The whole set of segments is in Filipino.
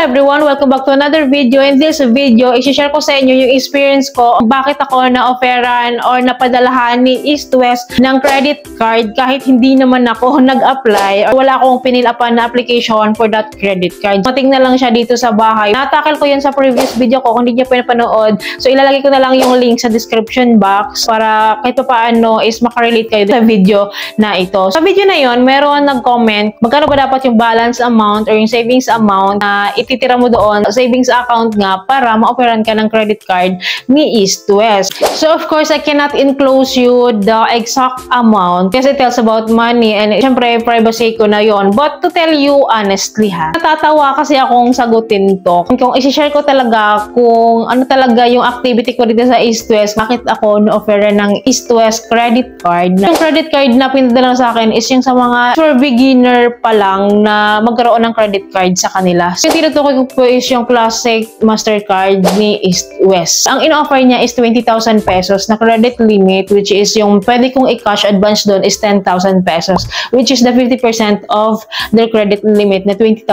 everyone! Welcome back to another video. In this video, i-share ko sa inyo yung experience ko bakit ako na-offeran or napadalahan ni East West ng credit card kahit hindi naman ako nag-apply or wala akong pinilapan na application for that credit card. Mating na lang siya dito sa bahay. Natakal ko yun sa previous video ko kung hindi niya pinapanood. So ilalagay ko na lang yung link sa description box para kahit paano is makarelate kayo sa video na ito. Sa video na yon, meron nag-comment magkano ba dapat yung balance amount or yung savings amount na ititira mo doon sa savings account nga para ma-offeran ka ng credit card ni East West. So of course, I cannot enclose you the exact amount kasi it tells about money and syempre privacy ko na yon. But to tell you honestly natatawa kasi akong sagutin to. Kung i-share ko talaga kung ano talaga yung activity ko dito sa East West, bakit ako na-offeran ng East West credit card. Yung credit card na pinadala sa akin is yung sa mga for beginner pa lang na magkaroon ng credit card sa kanila. So, yung tinutukoy ko po is yung Classic Mastercard ni East West. Ang in-offer niya is 20,000 pesos na credit limit, which is yung pwede kong i-cash advance doon is 10,000 pesos, which is the 50% of their credit limit na 20,000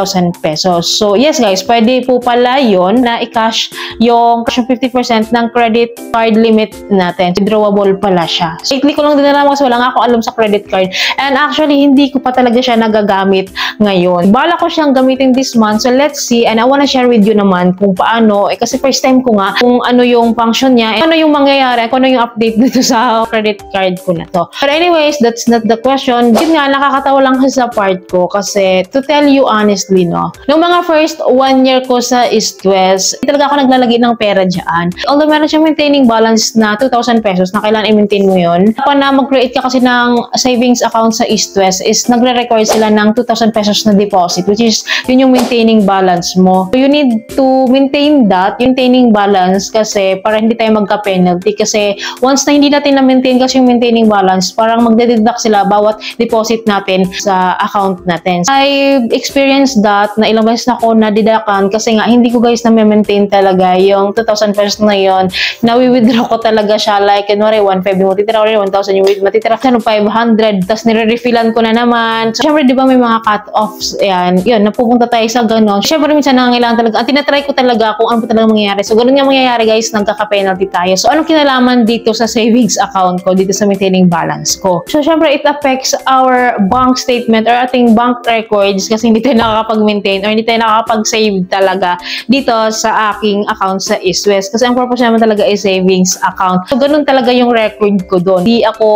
pesos. So, yes guys, pwede po pala yun na i-cash yung 50% ng credit card limit natin. Withdrawable pala siya. So, i-click ko lang din na lang kasi wala nga ako alam sa credit card. And actually, hindi ko pa talaga siya nagagamit ngayon. Bala ko siyang gamitin this month. So, let's see. And I wanna share with you naman kung paano. Kasi first time ko nga kung ano yung function niya, ano yung mangyayari, kung ano yung update dito sa credit card ko na to. But anyways, that's not the question. Yun nga, nakakatawa lang sa part ko kasi to tell you honestly, no, nung mga first 1 year ko sa East West, talaga ako naglalagay ng pera dyan. Although meron siyang maintaining balance na 2,000 pesos na kailangan i-maintain mo yun. Kapag na mag-create ka kasi ng savings account sa East West is nagre-record sila ng 2,000 pesos na deposit, which is yun yung maintaining balance mo. So, you need to maintain that, maintaining balance kasi para hindi tayo magka-penalty kasi once na hindi natin na-maintain kasi yung maintaining balance, parang magde-deduct sila bawat deposit natin sa account natin. I experienced that na ilang beses na ako na-deductan kasi nga hindi ko guys na-maintain talaga yung 2,000 pesos na yun. Na-withdraw ko talaga siya like kunwari 1,500 mo titira ko rin 1,000 yung matitira ka 500 tapos nire-refillan ko na naman. So, syempre di ba may mga cut-offs yan. Yun, napupunta tayo sa ganon. Syempre minsan nangangailangan talaga. At tinatry ko talaga kung ano pa talaga mangyayari. So, ganun nga mangyayari guys, nagkaka-penalty tayo. So, anong kinalaman dito sa savings account ko, dito sa maintaining balance ko? So, syempre it affects our bank statement or ating bank records kasi hindi tayo nakakapag-maintain or hindi tayo nakakapag-save talaga dito sa aking account sa East West. Kasi ang purpose naman talaga is savings account. So, ganun talaga yung record ko doon. Hindi ako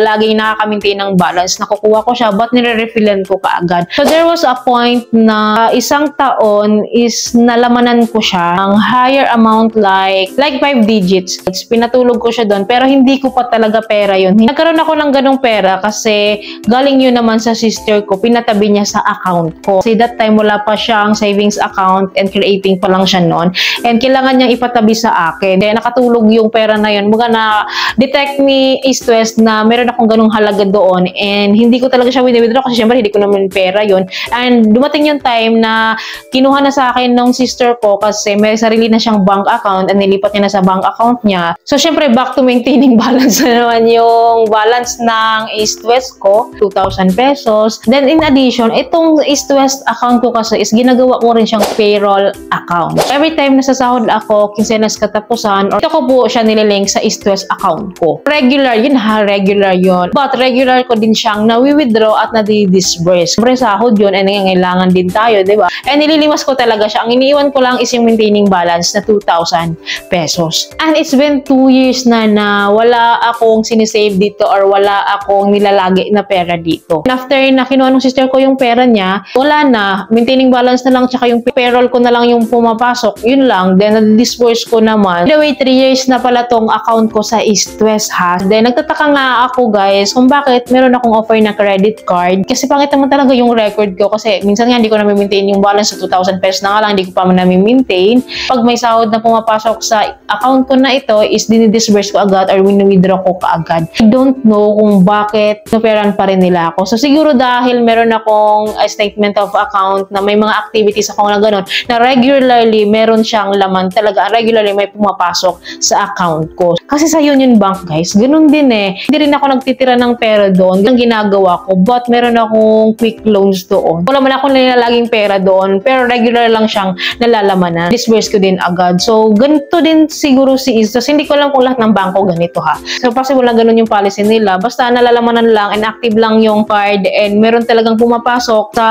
laging nakaka-maintain ng balance. Nakukuha ko siya, but nire-refillan ko kaagad. So, there was a point na isang taon is nalamanan ko siya ng higher amount like 5 digits. Pinatulog ko siya doon, pero hindi ko pa talaga pera yun. Nagkaroon ako ng ganong pera kasi galing yun naman sa sister ko, pinatabi niya sa account ko. Kasi that time wala pa siyang savings account and creating pa lang siya noon. And kailangan niyang ipatabi sa akin. Kaya nakatulog yung pera na yun. Mga na-detect ni East West na meron akong ganong halaga doon and hindi ko talaga siya withdraw kasi syempre hindi ko naman pera yun. And dumating yung time na kinuha na sa akin ng sister ko kasi may sarili na siyang bank account and nilipat niya na sa bank account niya. So syempre back to maintaining balance na naman yung balance ng East West ko, 2,000 pesos. Then in addition, itong East West account ko kasi is ginagawa ko rin siyang payroll account. Every time nasasahod ako, kinsenas katapusan, or ito ko po siya nililink sa East West account ko. Regular yun regular yun. But regular ko din siyang na-withdraw at na-disburse. Siyempre sahod yun ay nangangailangan din tayo, di ba? And nililimas ko talaga siya. Ang iniiwan ko lang is yung maintaining balance na 2,000 pesos. And it's been 2 years na wala akong sinisave dito or wala akong nilalagay na pera dito. And after na kinuha ng sister ko yung pera niya, wala na. Maintaining balance na lang tsaka yung payroll ko na lang yung pumapasok. Yun lang. Then na-disburse ko naman. By the way, 3 years na pala tong account ko sa East West Then nagtataka nga ako guys kung bakit meron akong offer na credit card. Kasi pangit naman talaga yung record ko kasi minsan nga hindi ko na-maintain yung balance sa 2,000 pesos na nga lang, hindi ko pa na-maintain. Pag may sahod na pumapasok sa account ko na ito is dinidisburse ko agad or withdraw ko kaagad. I don't know kung bakit naperan pa rin nila ako. So siguro dahil meron akong statement of account na may mga activities ako na gano'n na regularly meron siyang laman talaga. Regularly may pumapasok sa account ko. Kasi sa Union Bank guys, ganun din eh. Hindi rin ako nagtitira ng pera doon. Ang ginagawa ko, but meron akong quick loans doon. Wala man ako nilalaging pera doon, pero regular lang siyang nalalamanan. Disburse ko din agad. So, ganito din siguro si Istos. Hindi ko alam kung lahat ng bangko ganito ha. So, possible lang ganun yung policy nila. Basta nalalamanan lang and active lang yung card and meron talagang pumapasok sa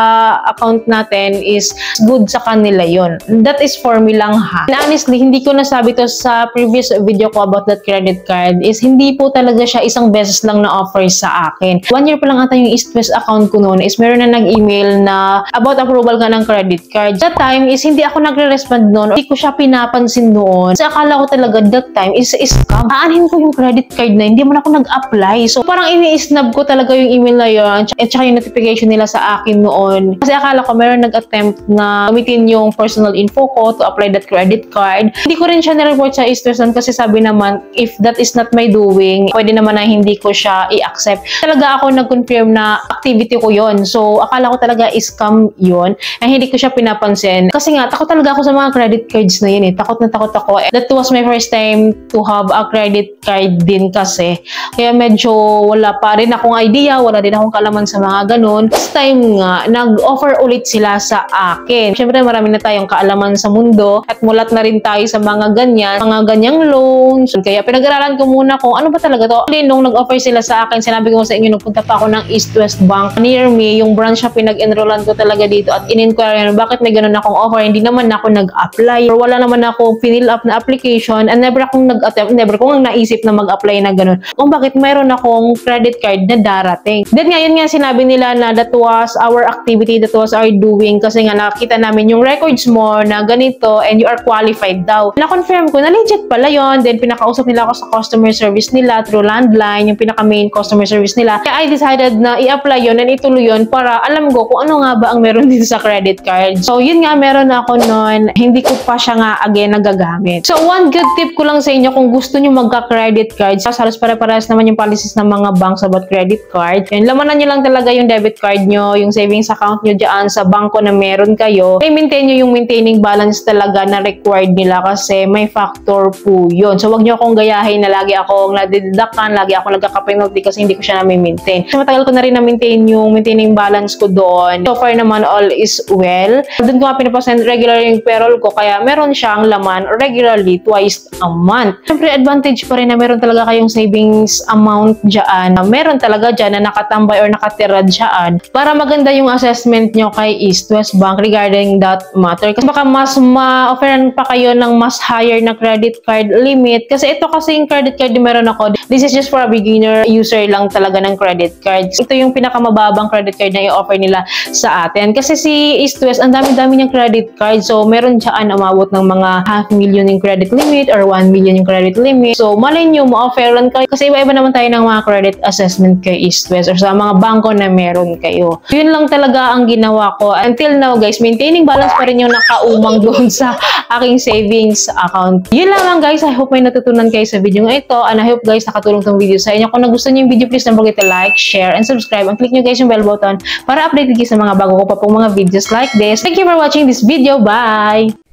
account natin is good sa kanila yon. That is for me lang ha. And honestly, hindi ko nasabi to sa previous video ko about that credit card is hindi po talaga siya isang beses lang na offer sa akin. 1 year pa lang ata yung East West account ko noon is meron na nag-email na about approval ka ng credit card. That time is hindi ako nagre-respond noon. Hindi ko siya pinapansin noon. Kasi akala ko talaga that time is scam. Aanhin ko yung credit card na hindi mo na ako nag-apply. So parang ini-snub ko talaga yung email na yun at saka yung notification nila sa akin noon. Kasi akala ko meron nag-attempt na gamitin yung personal info ko to apply that credit card. Hindi ko rin siya na-report sa East West kasi sabi naman if that is not my doing, pwede naman na hindi ko siya i-accept. Talaga ako nag-confirm na activity ko yon. So akala ko talaga scam yun. Ay hindi ko siya pinapansin. Kasi nga, takot talaga ako sa mga credit cards na yun eh. Takot na takot ako. That was my first time to have a credit card din kasi. Kaya medyo wala pa rin akong idea, wala din akong kaalaman sa mga ganun. This time nga, nag-offer ulit sila sa akin. Siyempre, marami na tayong kaalaman sa mundo at mulat na rin tayo sa mga ganyang loans. Kaya pinag-aralan ko muna kung ano ba talaga to. Nung nag-offer sila sa akin, sinabi ko sa inyo, nagpunta pa ako ng East West Bank near me, yung branch na pinag-enrollan ko talaga dito at in-inquire bakit may ganun akong offer. Hindi naman ako nag-apply or wala naman ako fill up na application and never akong nag-attempt, never kong naisip na mag-apply na ganun. Kung bakit mayroon akong credit card na darating. Then ngayon nga sinabi nila na that was our activity, that was our doing kasi nga nakita namin yung records mo na ganito and you are qualified daw. Na-confirm ko na legit pala yon. Then pinakausap nila ako sa customer service nila through landline, yung pinaka-main customer service nila. Kaya I decided na i-apply yon and ituloy yon para alam ko kung ano nga ba ang meron dito sa credit card. So yun nga, meron ako noon. Hindi ko pa siya nga again nagagamit. So one good tip ko lang sa inyo kung gusto nyo magka-credit card, halos pare-parehas naman yung policies ng mga banks about credit card. Yun, lamanan nyo lang talaga yung debit card nyo, yung savings account nyo dyan sa bangko na meron kayo. I-maintain nyo yung maintaining balance talaga na required nila kasi may factor po yun. So wag nyo akong gayahin na lagi akong nadideductan, lagi akong nagkaka-penalty kasi hindi ko siya na-maintain. So matagal ko na rin na-maintain yung maintaining balance ko doon. So far naman all is well. Doon ko nga pinapasend regular yung payroll ko kaya meron siyang laman regularly twice a month. Siyempre advantage pa rin na meron talaga kayong savings amount dyan. Meron talaga dyan na nakatambay or nakatira dyan para maganda yung assessment nyo kay East West Bank regarding that matter. Kasi baka mas ma-offeran pa kayo ng mas higher na credit card limit. Kasi ito kasi yung credit card na meron ako, this is just for a beginner user lang talaga ng credit card. Ito yung pinakamababang credit card na i-offer nila sa atin. Kasi si East West, ang dami-dami niyang credit card. So, meron dyan umabot ng mga 500,000 yung credit limit or 1 million yung credit limit. So, malay nyo, ma-offeran kayo. Kasi iba-iba naman tayo ng mga credit assessment kay East West or sa mga bangko na meron kayo. Yun lang talaga ang ginawa ko. Until now, guys, maintaining balance pa rin yung nakaumang doon sa aking savings account. Yun lang guys. I hope may natutunan kayo sa video nga ito. And I hope guys, nakatulong tong video sa inyo. Kung nagustuhan nyo yung video, please don't forget to like, share, and subscribe. And click nyo guys yung bell button para updated kayo sa mga bago ko pa pong mga videos like this. Thank you for watching this video. Bye!